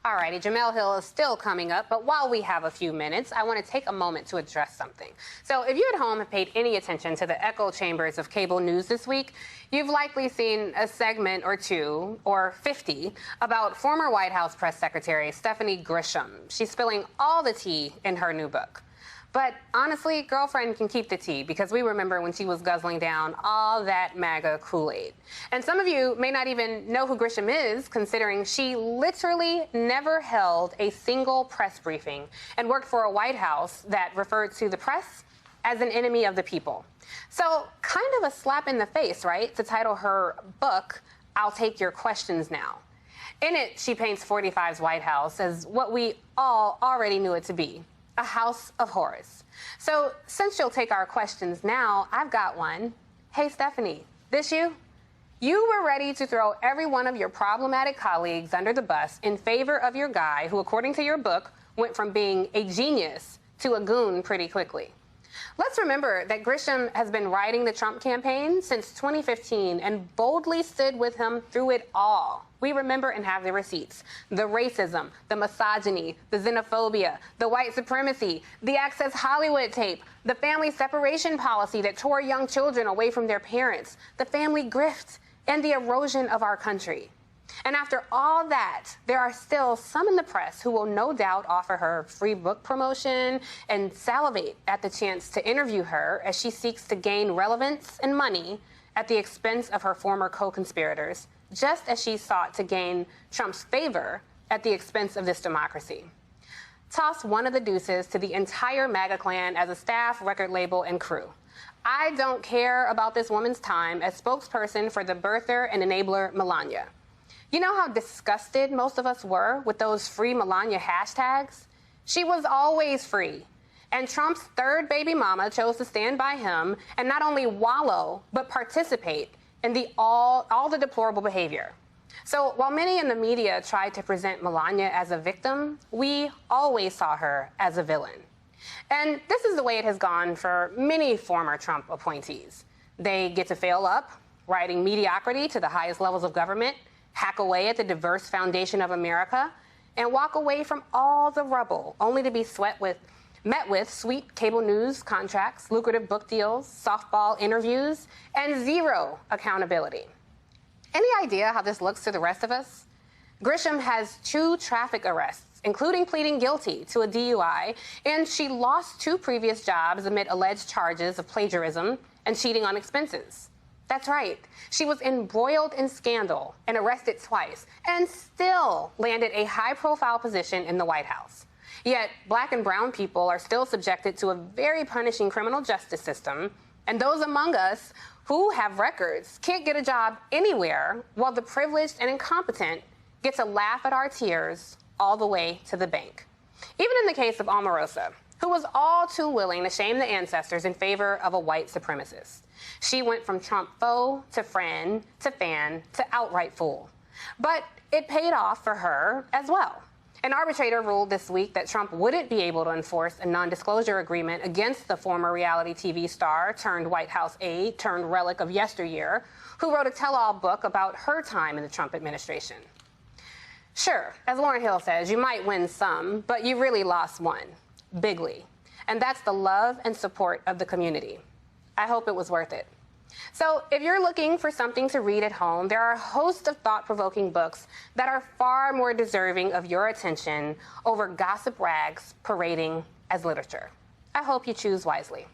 Alrighty, Jamel Hill is still coming up, but while we have a few minutes, I want to take a moment to address something. So if you at home have paid any attention to the echo chambers of cable news this week, you've likely seen a segment or two, or 50, about former White House press secretary Stephanie Grisham. She's spilling all the tea in her new book. But honestly, girlfriend can keep the tea, because we remember when she was guzzling down all that MAGA Kool-Aid. And some of you may not even know who Grisham is, considering she literally never held a single press briefing and worked for a White House that referred to the press as an enemy of the people. So kind of a slap in the face, right, to title her book, "I'll Take Your Questions Now." In it, she paints 45's White House as what we all already knew it to be: a house of horrors. So since she'll take our questions now, I've got one. Hey, Stephanie, this you? You were ready to throw every one of your problematic colleagues under the bus in favor of your guy who, according to your book, went from being a genius to a goon pretty quickly. Let's remember that Grisham has been riding the Trump campaign since 2015 and boldly stood with him through it all. We remember and have the receipts: the racism, the misogyny, the xenophobia, the white supremacy, the Access Hollywood tape, the family separation policy that tore young children away from their parents, the family grift, and the erosion of our country. And after all that, there are still some in the press who will no doubt offer her free book promotion and salivate at the chance to interview her as she seeks to gain relevance and money at the expense of her former co-conspirators, just as she sought to gain Trump's favor at the expense of this democracy. Toss one of the deuces to the entire MAGA clan as a staff, record label, and crew. I don't care about this woman's time as spokesperson for the birther and enabler Melania. You know how disgusted most of us were with those free Melania hashtags? She was always free. And Trump's third baby mama chose to stand by him and not only wallow, but participate in all the deplorable behavior. So while many in the media tried to present Melania as a victim, we always saw her as a villain. And this is the way it has gone for many former Trump appointees. They get to fail up, riding mediocrity to the highest levels of government, hack away at the diverse foundation of America, and walk away from all the rubble, only to be met with sweet cable news contracts, lucrative book deals, softball interviews, and zero accountability. Any idea how this looks to the rest of us? Grisham has 2 traffic arrests, including pleading guilty to a DUI, and she lost 2 previous jobs amid alleged charges of plagiarism and cheating on expenses. That's right. She was embroiled in scandal and arrested twice, and still landed a high-profile position in the White House. Yet, black and brown people are still subjected to a very punishing criminal justice system, and those among us who have records can't get a job anywhere, while the privileged and incompetent get to laugh at our tears all the way to the bank. Even in the case of Omarosa, who was all too willing to shame the ancestors in favor of a white supremacist. She went from Trump foe to friend to fan to outright fool. But it paid off for her as well. An arbitrator ruled this week that Trump wouldn't be able to enforce a non-disclosure agreement against the former reality TV star turned White House aide turned relic of yesteryear, who wrote a tell-all book about her time in the Trump administration. Sure, as Lauryn Hill says, you might win some, but you really lost one, bigly. And that's the love and support of the community. I hope it was worth it. So if you're looking for something to read at home, there are a host of thought-provoking books that are far more deserving of your attention over gossip rags parading as literature. I hope you choose wisely.